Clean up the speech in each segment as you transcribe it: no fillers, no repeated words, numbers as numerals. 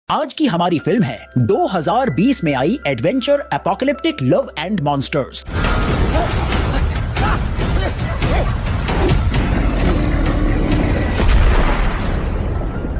आज की हमारी फिल्म है 2020 में आई adventure apocalyptic love and monsters.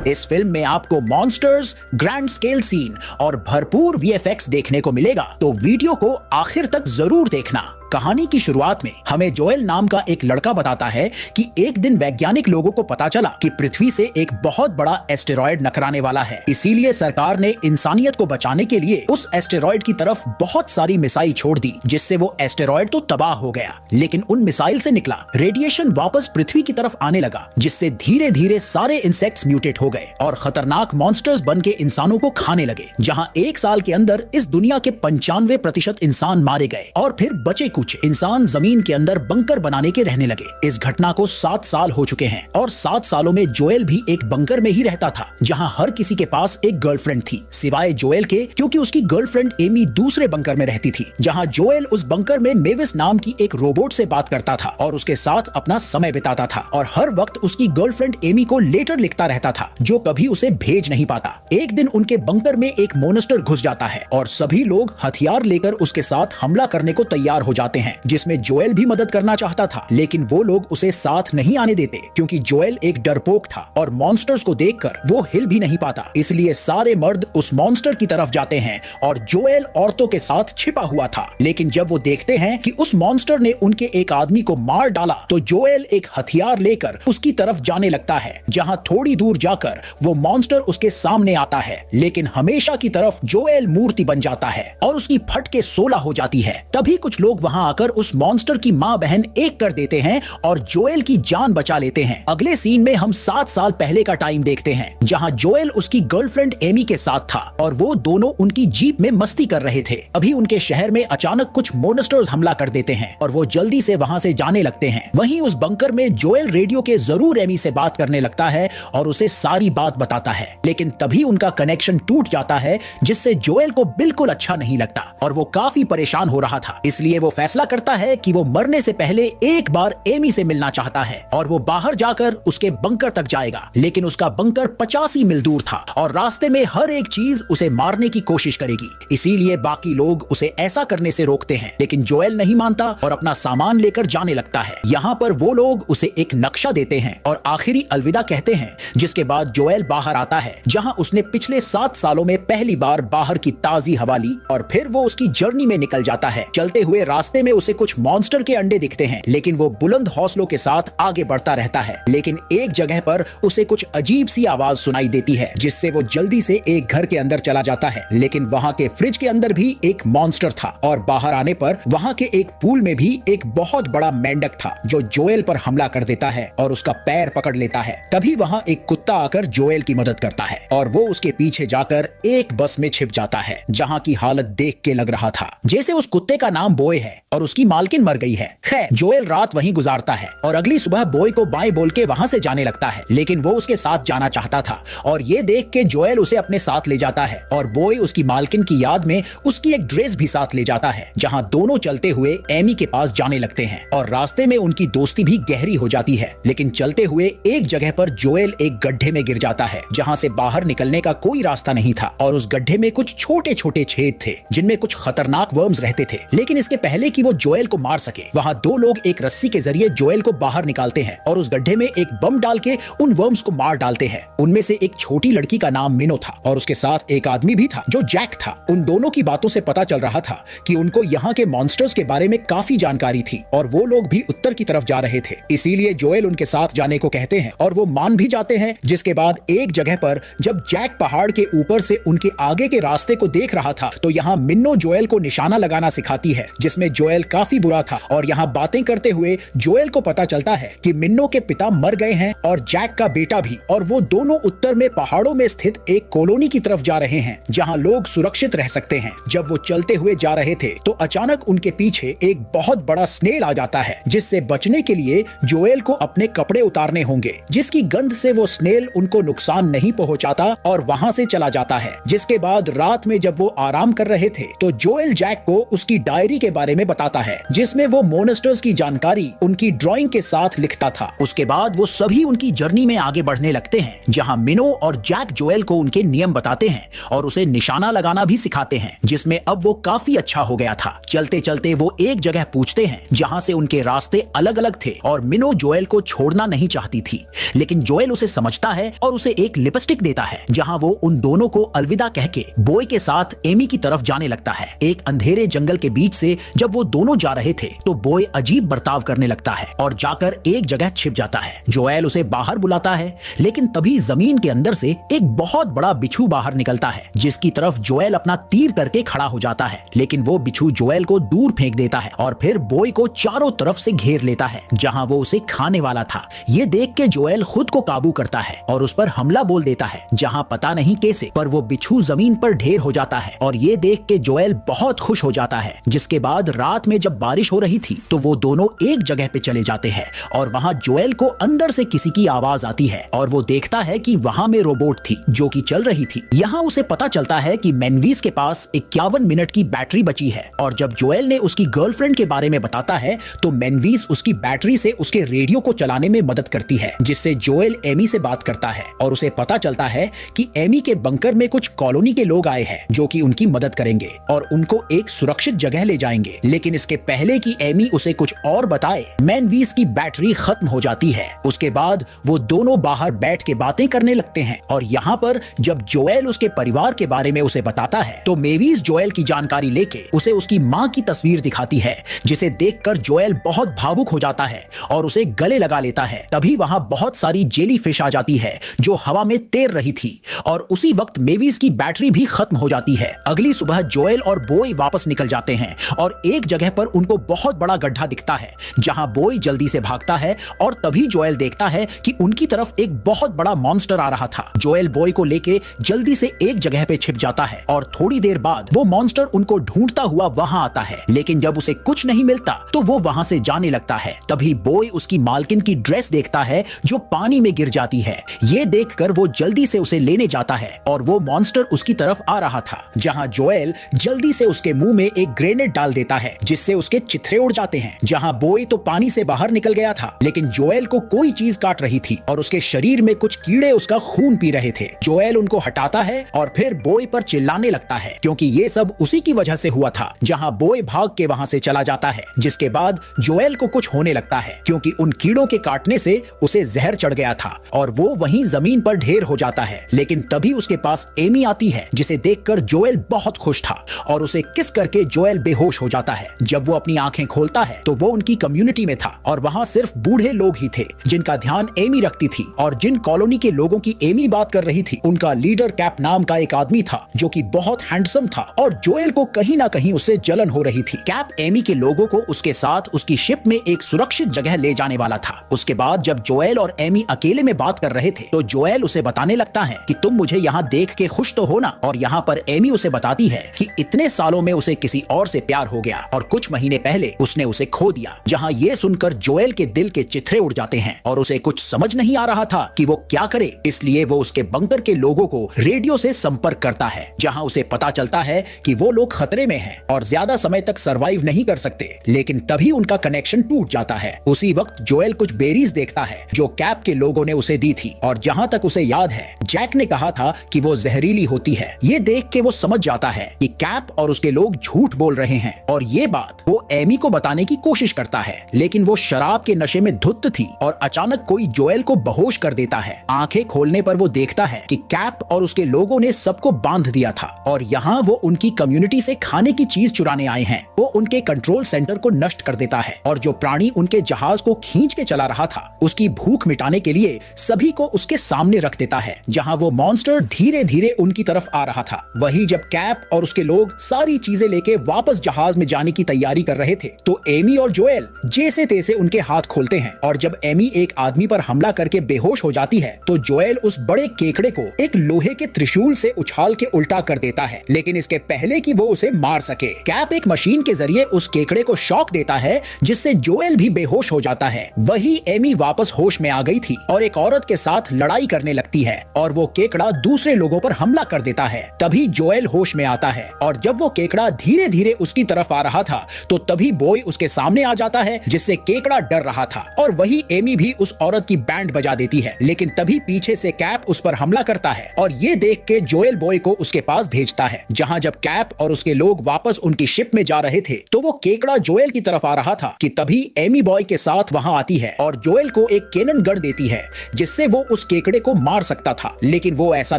इस फिल्म में आपको मॉन्स्टर्स, ग्रैंड स्केल सीन और भरपूर वीएफएक्स देखने को मिलेगा, तो वीडियो को आखिर तक जरूर देखना। कहानी की शुरुआत में हमें जोएल नाम का एक लड़का बताता है कि एक दिन वैज्ञानिक लोगों को पता चला कि पृथ्वी से एक बहुत बड़ा एस्टेरॉयड टकराने वाला है। इसीलिए सरकार ने इंसानियत को बचाने के लिए उस एस्टेरॉयड की तरफ बहुत सारी मिसाइल छोड़ दी, जिससे वो एस्टेरॉयड तो तबाह हो गया, लेकिन उन मिसाइल से निकला रेडिएशन वापस पृथ्वी की तरफ आने लगा, जिससे धीरे धीरे सारे इंसेक्ट्स म्यूटेट हो गए और खतरनाक मॉन्स्टर्स बन के इंसानों को खाने लगे। जहाँ एक साल के अंदर इस दुनिया के 95% इंसान मारे गए और फिर बचे कुछ इंसान जमीन के अंदर बंकर बनाने के रहने लगे। इस घटना को 7 साल हो चुके हैं और 7 सालों में जोएल भी एक बंकर में ही रहता था, जहां हर किसी के पास एक गर्लफ्रेंड थी सिवाय जोएल के, क्योंकि उसकी गर्लफ्रेंड एमी दूसरे बंकर में रहती थी। जहां जोएल उस बंकर में मेविस नाम की एक रोबोट से बात करता था और उसके साथ अपना समय बिताता था और हर वक्त उसकी गर्लफ्रेंड एमी को लेटर लिखता रहता था, जो कभी उसे भेज नहीं पाता। एक दिन उनके बंकर में एक मोनस्टर घुस जाता है और सभी लोग हथियार लेकर उसके साथ हमला करने को तैयार हो जाते हैं, जिसमें जोएल भी मदद करना चाहता था, लेकिन वो लोग उसे साथ नहीं आने देते, क्योंकि जोएल एक डरपोक था और मॉन्स्टर्स को देखकर वो हिल भी नहीं पाता। इसलिए सारे मर्द उस मॉन्स्टर की तरफ जाते हैं और जोएल औरतों के साथ छिपा हुआ था। लेकिन जब वो देखते हैं कि उस मॉन्स्टर ने उनके एक आदमी को मार डाला, तो जोएल एक हथियार लेकर उसकी तरफ जाने लगता है, जहां थोड़ी दूर जाकर वो मॉन्स्टर उसके सामने आता है, लेकिन हमेशा की तरफ जोएल मूर्ति बन जाता है और उसकी फटके 16 हो जाती है। तभी कुछ लोग वहां आकर उस मॉन्स्टर की मां बहन एक कर देते हैं और जोएल की जान बचा लेते हैं। अगले सीन में हम 7 साल पहले का टाइम देखते हैं, जहां जोएल उसकी गर्लफ्रेंड एमी के साथ था और वो दोनों उनकी जीप में मस्ती कर रहे थे। अभी उनके शहर में अचानक कुछ मॉन्स्टर्स हमला कर देते हैं और वो जल्दी से वहां से जाने लगते हैं। वहीं उस बंकर में जोएल रेडियो के जरूर एमी से बात करने लगता है और उसे सारी बात बताता है, लेकिन तभी उनका कनेक्शन टूट जाता है, जिससे जोएल को बिल्कुल अच्छा नहीं लगता और वो काफी परेशान हो रहा था। इसलिए वो फैसला करता है कि वो मरने से पहले एक बार एमी से मिलना चाहता है और वो बाहर जाकर उसके बंकर तक जाएगा, लेकिन उसका बंकर 85 मील दूर था और रास्ते में हर एक चीज उसे मारने की कोशिश करेगी। इसीलिए बाकी लोग उसे ऐसा करने से रोकते हैं, लेकिन जोएल नहीं मानता और अपना सामान लेकर जाने लगता है। यहाँ पर वो लोग उसे एक नक्शा देते हैं और आखिरी अलविदा कहते हैं, जिसके बाद जोएल बाहर आता है, जहां उसने पिछले 7 सालों में पहली बार बाहर की ताजी हवा ली और फिर वो उसकी जर्नी में निकल जाता है। चलते हुए रास्ते में उसे कुछ मॉन्स्टर के अंडे दिखते हैं, लेकिन वो बुलंद हौसलों के साथ आगे बढ़ता रहता है। लेकिन एक जगह पर उसे कुछ अजीब सी आवाज सुनाई देती है, जिससे वो जल्दी से एक घर के अंदर चला जाता है, लेकिन वहां के फ्रिज के अंदर भी एक मॉन्स्टर था और बाहर आने पर वहां के एक पूल में भी एक बहुत बड़ा मेंढक था, जो जोएल पर हमला कर देता है और उसका पैर पकड़ लेता है। तभी वहां एक कुत्ता आकर जोएल की मदद करता है और वो उसके पीछे जाकर एक बस में छिप जाता है, जहां की हालत देख के लग रहा था जैसे उस कुत्ते का नाम बॉय है और उसकी मालकिन मर गई है। खैर, जोएल रात वहीं गुजारता है और अगली सुबह बॉय को बाय बोल के वहां से जाने लगता है, लेकिन वो उसके साथ जाना चाहता था और ये देख के जोएल उसे अपने साथ ले जाता है और बॉय उसकी मालकिन की याद में उसकी एक ड्रेस भी साथ ले जाता है, जहां दोनों चलते हुए एमी के पास जाने लगते हैं और रास्ते में उनकी दोस्ती भी गहरी हो जाती है। लेकिन चलते हुए एक जगह पर जोएल एक गड्ढे में गिर जाता है, जहां से बाहर निकलने का कोई रास्ता नहीं था और उस गड्ढे में कुछ छोटे छोटे छेद थे, जिनमें कुछ खतरनाक वर्म्स रहते थे। लेकिन इसके पहले कि वो जोएल को मार सके, वहां 2 लोग एक रस्सी के जरिए जोएल को बाहर निकालते हैं और उस गड्ढे में एक बम डाल के उन वर्म्स को मार डालते हैं। उनमें से एक छोटी लड़की का नाम मिनो था और उसके साथ एक आदमी भी था जो जैक था। उन दोनों की बातों से पता चल रहा था कि उनको यहाँ के मॉन्स्टर्स के बारे में काफी जानकारी थी और वो लोग भी उत्तर की तरफ जा रहे थे। इसीलिए जोएल उनके साथ जाने को कहते हैं और वो मान भी जाते हैं। जिसके बाद एक जगह पर जब जैक पहाड़ के ऊपर से उनके आगे के रास्ते को देख रहा था, तो यहाँ मिन्नो जोएल को निशाना लगाना सिखाती है, जिसमें जोएल काफी बुरा था और यहाँ बातें करते हुए जोएल को पता चलता है कि मिन्नो के पिता मर गए हैं और जैक का बेटा भी, और वो दोनों उत्तर में पहाड़ों में स्थित एक कॉलोनी की तरफ जा रहे हैं, जहाँ लोग सुरक्षित रह सकते हैं। जब वो चलते हुए जा रहे थे तो अचानक उनके पीछे एक बहुत बड़ा स्नेल आ जाता है, जिससे बचने के लिए जोएल को अपने कपड़े उतारने होंगे, जिसकी गंध से वो स्नेल उनको नुकसान नहीं पहुंचाता और वहां से चला जाता है। जिसके बाद रात में जब वो आराम कर रहे थे, तो जोएल जैक को उसकी डायरी के बारे में बताता है जिसमें वो मॉन्स्टर्स की जानकारी उनकी ड्राइंग के साथ लिखता था। उसके बाद वो सभी उनकी जर्नी में आगे बढ़ने लगते हैं, जहां मिनो और जैक जोएल को उनके नियम बताते हैं और उसे निशाना लगाना भी सिखाते हैं, जिसमें अब वो काफी अच्छा हो गया था। चलते चलते वो एक जगह पूछते हैं जहां से उनके रास्ते अलग अलग थे और मिनो जोएल को छोड़ना नहीं चाहती थी, लेकिन जोएल उसे समझता है और उसे एक लिपस्टिक देता है, जहां वो उन दोनों को अलविदा कह के बॉय के साथ एमी की तरफ जाने लगता है। एक अंधेरे जंगल के बीच से जब वो दोनों जा रहे थे तो बॉय अजीब बर्ताव करने लगता है और जाकर एक जगह छिप जाता है। जोएल उसे बाहर बुलाता है, लेकिन तभी जमीन के अंदर से एक बहुत बड़ा बिच्छू बाहर निकलता है, जिसकी तरफ जोएल अपना तीर करके खड़ा हो जाता है, लेकिन वो बिच्छू जोएल को दूर फेंक देता है और फिर बॉय को चारों तरफ से घेर लेता है, जहां वो उसे खाने वाला था। ये देख के जोएल खुद को काबू करता है और उस पर हमला बोल देता है, जहां पता नहीं कैसे पर वो बिच्छू जमीन पर ढेर हो जाता है और ये देख के जोएल बहुत खुश हो जाता है। जिसके बाद रात में जब बारिश हो रही थी तो वो दोनों एक जगह पे चले जाते हैं और वहां जोएल को अंदर से किसी की आवाज आती है और वो देखता है कि वहां में रोबोट थी जो कि चल रही थी। यहाँ उसे पता चलता है कि मेनवीस के पास 51 मिनट की बैटरी बची है और जब जोएल ने उसकी गर्लफ्रेंड के बारे में बताता है तो मेनवीस उसकी बैटरी से उसके रेडियो को चलाने में मदद करती है, जिससे जोएल एमी से बात करता है और उसे पता चलता है कि एमी के बंकर में कुछ कॉलोनी के लोग आए हैं जो कि उनकी मदद करेंगे और उनको एक सुरक्षित जगह ले जाएंगे। लेकिन इसके पहले कि एमी उसे कुछ और बताए, मेनवीस की बैटरी खत्म हो जाती है। उसके बाद वो दोनों बाहर बैठ के बातें करने लगते हैं और यहाँ पर जब जोएल उसके परिवार के बारे में उसे बताता है तो मेवीस जोएल की जानकारी लेके उसे उसकी माँ की तस्वीर दिखाती है, जिसे देखकर जोएल बहुत भावुक हो जाता है और उसे गले लगा लेता है। तभी वहां बहुत सारी जेली फिश आ जाती है जो हवा में तैर रही थी और उसी वक्त मेवीस की बैटरी भी खत्म हो जाती है। अगली सुबह जोएल और बॉय वापस निकल जाते हैं और एक जगह पर उनको बहुत बड़ा गड्ढा दिखता है, जहां बॉय जल्दी से भागता है और तभी जोएल देखता है कि उनकी तरफ एक बहुत बड़ा मॉन्स्टर आ रहा था। जोएल बॉय को लेके जल्दी से एक जगह पे छिप जाता है और थोड़ी देर बाद वो मॉन्स्टर उनको ढूंढता हुआ वहां आता है, लेकिन जब उसे कुछ नहीं मिलता तो वो वहां से जाने लगता है। तभी बॉय उसकी मालकिन की ड्रेस देखता है जो पानी में गिर जाती है। ये देखकर वो जल्दी से उसे लेने जाता है और वो मॉन्स्टर उसकी तरफ आ रहा था, जहां जोएल जल्दी से उसके मुंह में एक ग्रेनेड डाल देता है जिससे उसके चिथड़े उड़ जाते हैं। जहां बॉय तो पानी से बाहर निकल गया था, लेकिन जोएल को कोई चीज काट रही थी और उसके शरीर में कुछ कीड़े उसका खून पी रहे थे। जोएल उनको हटाता है और फिर बॉय पर चिल्लाने लगता है, क्योंकि ये सब उसी की वजह से हुआ था। जहां बॉय भाग के वहां से चला जाता है, जिसके बाद जोएल को कुछ होने लगता है क्योंकि उन कीड़ों के काटने से उसे जहर चढ़ गया था और वो वहीं जमीन पर ढेर हो जाता है। लेकिन तभी उसके पास एमी आती है, जिसे देखकर जोएल बहुत खुश था और उसे किस करके जोएल बेहोश हो जाता है। जब वो अपनी आंखें खोलता है तो वो उनकी कम्युनिटी में था और वहां सिर्फ बूढ़े लोग ही थे जिनका ध्यान एमी रखती थी। और जिन कॉलोनी के लोगों की एमी बात कर रही थी, उनका लीडर कैप नाम का एक आदमी था जो कि बहुत हैंडसम था और जोएल को कहीं ना कहीं उससे जलन हो रही थी। कैप एमी के लोगों को उसके साथ उसकी शिप में एक सुरक्षित जगह ले जाने वाला था। उसके बाद जब जोएल और एमी अकेले में बात कर रहे थे तो जोएल उसे बताने लगता है कि तुम मुझे यहाँ देख के खुश तो हो ना। और यहाँ पर एमी उसे बताती है कि इतने सालों में उसे किसी और से प्यार हो गया और कुछ महीने पहले उसने उसे खो दिया। जहाँ ये सुनकर जोएल के दिल के चिथड़े उड़ जाते हैं और उसे कुछ समझ नहीं आ रहा था कि वो क्या करे, इसलिए वो उसके बंकर के लोगों को रेडियो से संपर्क करता है, जहाँ उसे पता चलता है कि वो लोग खतरे में हैं और ज्यादा समय तक सरवाइव नहीं कर सकते। लेकिन तभी उनका कनेक्शन टूट जाता है। उसी वक्त जोएल कुछ बेरीज देखता है जो कैप के लोगों ने उसे दी थी और जहाँ तक उसे याद है जैक ने कहा था कि वो जहरीली होती है। ये देख के वो समझ जाता है कि कैप और उसके लोग झूठ बोल रहे हैं और ये बात वो एमी को बताने की कोशिश करता है, लेकिन वो शराब के नशे में धुत थी और अचानक कोई जोएल को बेहोश कर देता है। आंखें खोलने पर वो देखता है कि कैप और उसके लोगों ने सबको बांध दिया था और यहाँ वो उनकी कम्युनिटी से खाने की चीज चुराने आए हैं। वो उनके कंट्रोल सेंटर को नष्ट कर देता है और जो प्राणी उनके जहाज को खींच के चला रहा था उसकी भूख मिटाने के लिए सभी को उसके सामने रख देता है, जहाँ वो मॉन्स्टर धीरे धीरे उनकी तरफ आ रहा था। वही जब कैप और उसके लोग सारी चीजें लेके वापस जहाज में जाने की तैयारी कर रहे थे तो एमी और जोएल जैसे तैसे उनके हाथ खोलते हैं और जब एमी एक आदमी पर हमला करके बेहोश हो जाती है तो जोएल उस बड़े केकड़े को एक लोहे के त्रिशूल से उछाल के उल्टा कर देता है, लेकिन इसके पहले कि वो उसे मार सके कैप एक मशीन के जरिए उस केकड़े को शॉक देता है, जिससे जोएल भी बेहोश हो जाता है। वही एमी वापस होश में आ गई थी और एक औरत के साथ लड़ाई करने लगती है और वो केकड़ा दूसरे लोगों पर हमला कर देता है। तभी जोएल होश में आता है और जब वो केकड़ा धीरे धीरे उसकी तरफ आ रहा था तो तभी बॉय उसके सामने आ जाता है, जिससे केकड़ा डर रहा था। और वही एमी भी उस औरत की बैंड बजा देती है, लेकिन तभी पीछे से कैप उस पर हमला करता है और ये देख के जोएल बॉय को उसके पास भेजता है। जहां जब कैप और उसके लोग वापस उनकी शिप में जा रहे थे तो वो केकड़ा जोएल की तरफ आ रहा था कि तभी एमी बॉय के साथ वहां आती है और जोएल को एक कैनन गन देती है, जिससे वो उस केकड़े को मार सकता था। लेकिन वो ऐसा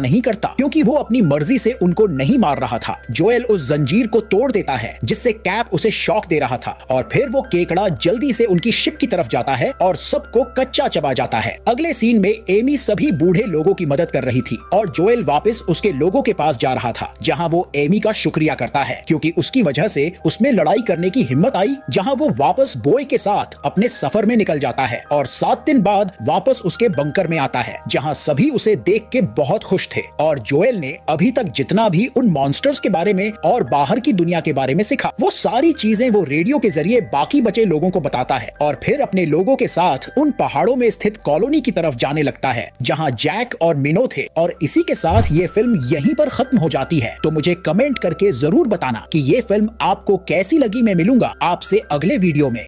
नहीं करता क्योंकि वो अपनी मर्जी से उनको नहीं मार रहा था। जोएल उस जंजीर को तोड़ देता है, जिससे कैप उसे शॉक दे रहा था और फिर वो केकड़ा जल्दी से उनकी शिप की तरफ जाता है और सबको कच्चा चबा जाता है। अगले सीन में एमी सभी बूढ़े लोगों की मदद कर रही थी और जोएल वापस उसके लोगों के पास जा रहा था, जहां वो एमी का शुक्रिया करता है क्योंकि उसकी वजह से उसमें लड़ाई करने की हिम्मत आई। जहां वो वापस बॉय के साथ अपने सफर में निकल जाता है और 7 दिन बाद वापस उसके बंकर में आता है, जहां सभी उसे देख के बहुत खुश थे। और जोएल ने अभी तक जितना भी उन मॉन्स्टर्स के बारे में और बाहर की दुनिया के बारे में सीखा, वो सारी चीजें वो रेडियो के जरिए बाकी बचे लोगों को बताता है और फिर अपने लोगों के साथ उन पहाड़ों में स्थित कॉलोनी की तरफ जाने लगता है जहां जैक और मिनो थे। और इसी के साथ ये फिल्म यहीं पर खत्म हो जाती है। तो मुझे कमेंट करके जरूर बताना कि ये फिल्म आपको कैसी लगी। मैं मिलूंगा आपसे अगले वीडियो में।